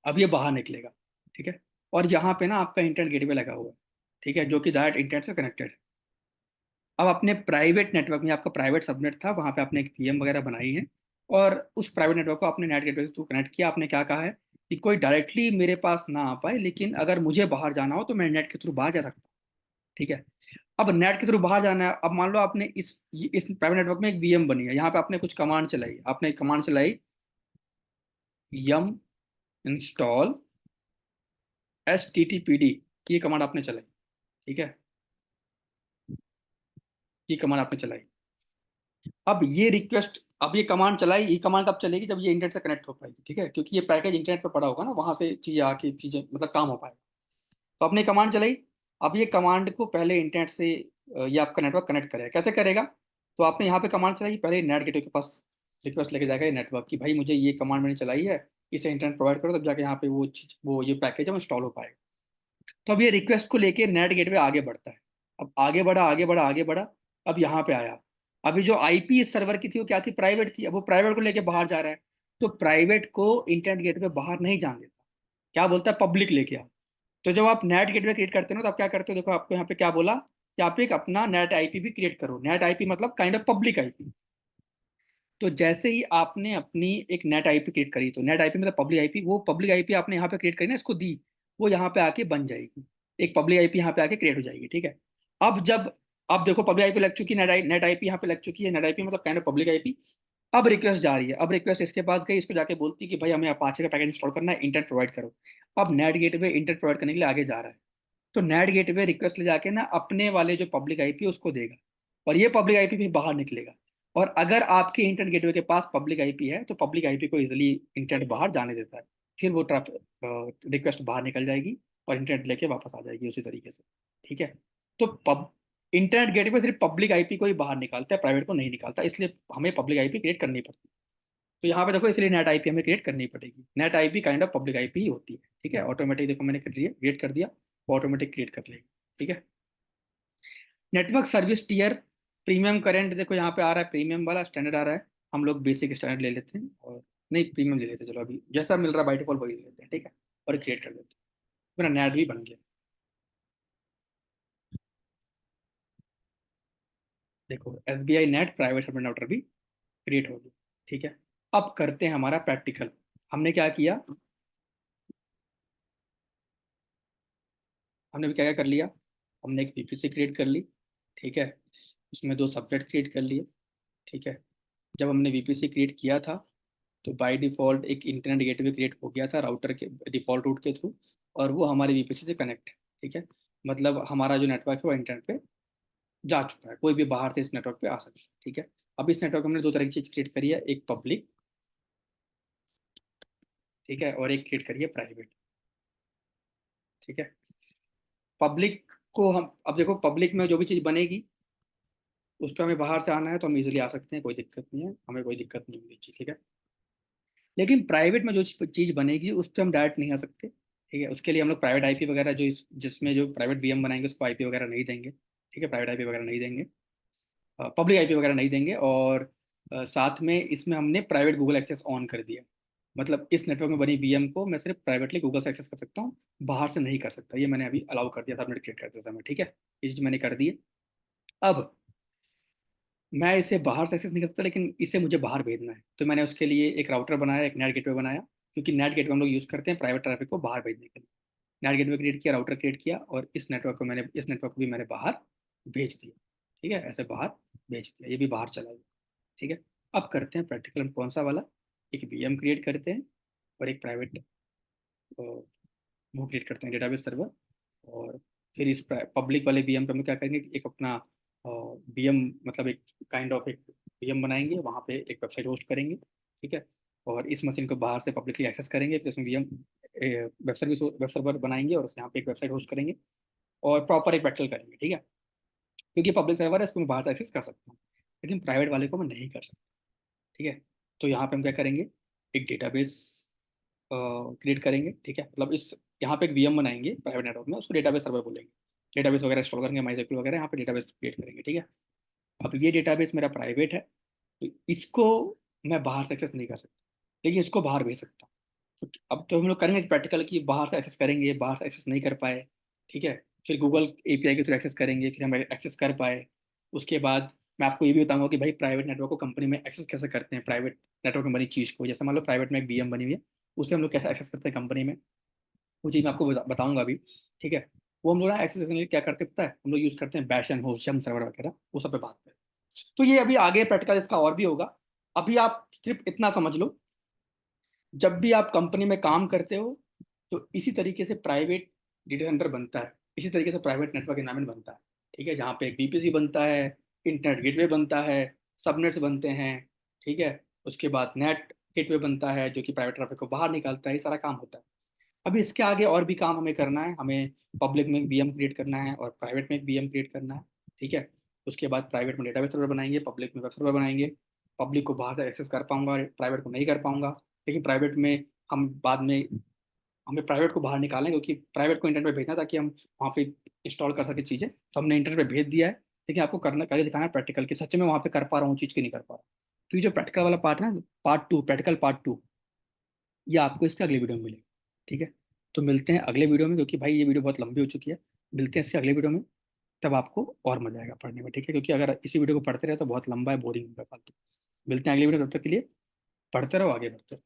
अब ये बाहर निकलेगा। ठीक है। और यहाँ पे ना आपका इंटरनेट गेटवे लगा हुआ है। ठीक है, जो कि डायरेक्ट इंटरनेट से कनेक्टेड है। अब अपने प्राइवेट नेटवर्क में, आपका प्राइवेट सबनेट था, वहां पे आपने एक वीएम वगैरह बनाई है, और उस प्राइवेट नेटवर्क को आपने नेट गेटवे से थ्रू कनेक्ट किया। आपने क्या कहा है कि कोई डायरेक्टली मेरे पास ना आ पाए, लेकिन अगर मुझे बाहर जाना हो तो मैं नेट के थ्रू बाहर जा सकता हूँ। ठीक है। अब नेट के थ्रू बाहर जाना है। अब मान लो आपने इस प्राइवेट नेटवर्क में एक वीएम बनी है, यहाँ पे आपने कुछ कमांड चलाई, आपने कमांड चलाई यम इंस्टॉल HTTPD, ये कमांड आपने चलाई। ठीक है। ये कमांड आपने चलाई। अब ये कमांड चलाई, ये कमांड कब चलेगी? जब ये इंटरनेट से कनेक्ट हो पाएगी। ठीक है, क्योंकि ये पैकेज इंटरनेट पर पड़ा होगा ना, वहां से चीजें आके चीजें मतलब काम हो पाएगा। तो आपने कमांड चलाई। अब ये कमांड को पहले इंटरनेट से ये आपका नेटवर्क कनेक्ट करेगा। कैसे करेगा? तो आपने यहाँ पे कमांड चलाई, पहले नेट गेटवे के पास रिक्वेस्ट लेके जाएगा ये नेटवर्क की, भाई मुझे ये कमांड मैंने चलाई है, इसे इंटरनेट प्रोवाइड करो, तब जाके यहाँ पे वो चीज, वो ये पैकेज है वो इंस्टॉल हो पाएगा। तो अब ये रिक्वेस्ट को लेके नेट गेटवे आगे बढ़ता है। अब आगे बढ़ा, आगे बढ़ा, आगे बढ़ा। अब यहाँ पे आया। अभी जो आईपी इस सर्वर की थी वो क्या थी? प्राइवेट थी। अब वो प्राइवेट को लेके बाहर जा रहा है। तो प्राइवेट को इंटरनेट गेटवे बाहर नहीं जाने देता, क्या बोलता है? पब्लिक लेके आ। तो जब आप नेट गेटवे क्रिएट करते हो ना, तो आप क्या करते हो? देखो, आपको यहाँ पे क्या बोला कि आप एक अपना नेट आईपी भी क्रिएट करो। नेट आईपी मतलब काइंड ऑफ पब्लिक आईपी। तो जैसे ही आपने अपनी एक नेट आईपी क्रिएट करी, तो नेट आईपी मतलब पब्लिक आईपी, वो पब्लिक आईपी आपने यहाँ पे क्रिएट करी ना, इसको दी, वो यहाँ पे आके बन जाएगी। एक पब्लिक आईपी यहाँ पे आके क्रिएट हो जाएगी। ठीक है। अब देखो, पब्लिक आईपी लग चुकी है, नेट आईपी यहाँ पे लग चुकी है। नेट आईपी मतलब काइंड ऑफ पब्लिक आईपी। अब रिक्वेस्ट जा रही है। अब रिक्वेस्ट इसके पास गई, इसको जाके बोलती है कि भाई हमें अपाचे का पैकेज इंस्टॉल करना है, इंटरनेट प्रोवाइड करो। अब नेट गेटवे इंटरनेट प्रोवाइड करने के लिए आगे जा रहा है। तो नेट गेटवे रिक्वेस्ट ले जाके ना अपने वाले जो पब्लिक आईपी उसको देगा, और ये पब्लिक आईपी भी बाहर निकलेगा। और अगर आपके इंटरनेट गेटवे के पास पब्लिक आईपी है, तो पब्लिक आईपी को इजीली इंटरनेट बाहर जाने देता है। फिर वो रिक्वेस्ट बाहर निकल जाएगी, और इंटरनेट लेके वापस आ जाएगी उसी तरीके से। ठीक है। तो इंटरनेट गेटवे सिर्फ पब्लिक आईपी को ही बाहर निकालता है, प्राइवेट को नहीं निकालता, इसलिए हमें पब्लिक आईपी क्रिएट करनी पड़ती है। तो यहाँ पे देखो, इसलिए नेट आईपी हमें क्रिएट करनी पड़ेगी। NAT IP kind of public IP ही होती है। ठीक है। ऑटोमेटिक देखो मैंने क्रिएट कर दिया, वो ऑटोमेटिक क्रिएट कर लेगी। ठीक है। Network service tier, premium current देखो यहाँ पे आ रहा है, प्रीमियम वाला स्टैंडर्ड आ रहा है। हम लोग बेसिक स्टैंडर्ड ले लेते हैं, और नहीं प्रीमियम ले लेते हैं, चलो अभी जैसा मिल रहा है बाई डिफॉल्ट वही ले लेते हैं। ठीक है। और क्रिएट कर देते हैं। मेरा नेट भी बन गया। देखो, SBI net private subnet router भी क्रिएट हो गया। ठीक है। अब करते हैं हमारा प्रैक्टिकल। हमने क्या किया? हमने भी क्या क्या कर लिया? हमने एक VPC क्रिएट कर ली। ठीक है। उसमें 2 सबनेट क्रिएट कर लिए। ठीक है। जब हमने VPC क्रिएट किया था, तो बाय डिफॉल्ट एक इंटरनेट गेटवे क्रिएट हो गया था राउटर के डिफॉल्ट रूट के थ्रू, और वो हमारे VPC से कनेक्ट है। ठीक है। मतलब हमारा जो नेटवर्क है वो इंटरनेट पे जा चुका है, कोई भी बाहर से इस नेटवर्क पे आ सकता है। ठीक है। अब इस नेटवर्क में हमने 2 तरह की चीज क्रिएट करी है, एक पब्लिक, ठीक है, और एक क्रिएट करी है प्राइवेट। ठीक है। पब्लिक को हम, अब देखो पब्लिक में जो भी चीज बनेगी उस पर हमें बाहर से आना है, तो हम इजीली आ सकते हैं, कोई दिक्कत नहीं है, हमें कोई दिक्कत नहीं होगी। ठीक है। लेकिन प्राइवेट में जो चीज बनेगी उस पर हम डायरेक्ट नहीं आ सकते। ठीक है। उसके लिए हम लोग प्राइवेट आईपी वगैरह, जिसमें जो प्राइवेट वीएम बनाएंगे उसको आईपी वगैरह नहीं देंगे। ठीक है। प्राइवेट आईपी वगैरह नहीं देंगे, पब्लिक आईपी वगैरह नहीं देंगे। और साथ में इसमें हमने प्राइवेट गूगल एक्सेस ऑन कर दिया। मतलब इस नेटवर्क में बनी वीएम को मैं सिर्फ प्राइवेटली गूगल से एक्सेस कर सकता हूँ, बाहर से नहीं कर सकता। ये मैंने अभी अलाउ कर दिया था, अपडेट क्रिएट करते समय। ठीक है। ये चीज मैंने कर दी है। अब मैं इसे बाहर से एक्सेस नहीं कर सकता, लेकिन इसे मुझे बाहर भेजना है, तो मैंने उसके लिए एक राउटर बनाया, एक नेट गेटवे बनाया, क्योंकि नेट गेटवे हम लोग यूज करते हैं प्राइवेट ट्रैफिक को बाहर भेजने के लिए। नेट गेटवे क्रिएट किया, राउटर क्रिएट किया, और इस नेटवर्क को भी मैंने बाहर भेज दिया। ठीक है। ऐसे बाहर भेज दिया, ये भी बाहर चला गया। ठीक है। अब करते हैं प्रैक्टिकल। हम कौन सा वाला? एक वीएम क्रिएट करते हैं, और एक प्राइवेट वो क्रिएट करते हैं, डेटाबेस सर्वर। और फिर इस पब्लिक वाले वीएम पे हम क्या करेंगे, एक अपना वीएम, मतलब एक काइंड ऑफ एक वीएम बनाएंगे, वहाँ पे एक वेबसाइट होस्ट करेंगे। ठीक है। और इस मशीन को बाहर से पब्लिकली एक्सेस करेंगे, फिर उसमें वीएम वेब सर्वर बनाएंगे, और यहाँ पे एक वेबसाइट होस्ट करेंगे, और प्रॉपर एक बैटल करेंगे। ठीक है। क्योंकि पब्लिक सर्वर है, इसको मैं बाहर से एक्सेस कर सकता हूँ। लेकिन प्राइवेट वाले को मैं नहीं कर सकता। ठीक है, तो यहाँ पे हम क्या करेंगे, एक डेटाबेस क्रिएट करेंगे। ठीक है, मतलब इस यहाँ पे एक वीएम बनाएंगे प्राइवेट नेटवर्क में, उसको डेटाबेस सर्वर बोलेंगे। डेटाबेस वगैरह इंस्टॉल करेंगे, माइस्क्ल वगैरह, यहाँ पे डेटाबेस क्रिएट करेंगे। ठीक है, अब ये डेटाबेस मेरा प्राइवेट है, तो इसको मैं बाहर से एक्सेस नहीं कर सकता, लेकिन इसको बाहर भेज सकता हूँ। तो अब तो हम लोग करेंगे प्रैक्टिकल कि बाहर से एक्सेस करेंगे, बाहर से एक्सेस नहीं कर पाए। ठीक है, फिर गूगल एपीआई के थ्रू एक्सेस करेंगे, फिर हम एक्सेस कर पाए। उसके बाद मैं आपको ये भी बताऊंगा कि भाई प्राइवेट नेटवर्क को कंपनी में एक्सेस कैसे करते हैं, प्राइवेट नेटवर्क में बनी चीज़ को, जैसे मान लो प्राइवेट में एक वीएम बनी हुई है, उसे हम लोग कैसे एक्सेस करते हैं कंपनी में, वो चीज़ मैं आपको बताऊंगा अभी। ठीक है, वो हम लोग ना एक्सेस करने के लिए क्या करते हैं पता है, हम लोग यूज़ करते हैं बैश एंड होस्ट जम सर्वर वगैरह, वो सब पे बात करें। तो ये अभी आगे प्रैक्टिकल इसका और भी होगा। अभी आप सिर्फ इतना समझ लो, जब भी आप कंपनी में काम करते हो तो इसी तरीके से प्राइवेट डेटा सेंटर बनता है, इसी तरीके से प्राइवेट नेटवर्क एनवायरनमेंट बनता है। ठीक है, जहाँ पे एक बीपीसी बनता है, इंटरनेट गेटवे बनता है, सबनेट्स बनते हैं। ठीक है, उसके बाद नेट गेटवे बनता है जो कि प्राइवेट ट्रैफिक को बाहर निकालता है, ये सारा काम होता है। अभी इसके आगे और भी काम हमें करना है, हमें पब्लिक में एक वीएम क्रिएट करना है और प्राइवेट में एक वीएम क्रिएट करना है। ठीक है, उसके बाद प्राइवेट में डेटाबेस सर्वर बनाएंगे, पब्लिक में वेब सर्वर बनाएंगे। पब्लिक को बाहर से एक्सेस कर पाऊंगा, प्राइवेट को नहीं कर पाऊंगा। लेकिन प्राइवेट में हम बाद में हमें प्राइवेट को बाहर निकालें, क्योंकि प्राइवेट को इंटरनेट पे भेजना ताकि हम वहाँ पे इंस्टॉल कर सके चीज़ें, तो हमने इंटरनेट पे भेज दिया है। लेकिन आपको करना करके दिखाना है प्रैक्टिकल कि सच में वहाँ पे कर पा रहा हूँ चीज़ की नहीं कर पा रहा हूँ। तो ये जो प्रैक्टिकल वाला पार्ट है ना, part two, practical part two, ये आपको इसके अगले वीडियो में मिलेगा। ठीक है, तो मिलते हैं अगले वीडियो में, क्योंकि भाई ये वीडियो बहुत लंबी हो चुकी है। मिलते हैं इसके अगले वीडियो में, तब आपको और मजा आएगा पढ़ने में। ठीक है, क्योंकि अगर इसी वीडियो को पढ़ते रहे तो बहुत लंबा है, बोरिंग होगा फालतू। मिलते हैं अगले वीडियो, तब तक के लिए पढ़ते रहो, आगे बढ़ते रहो।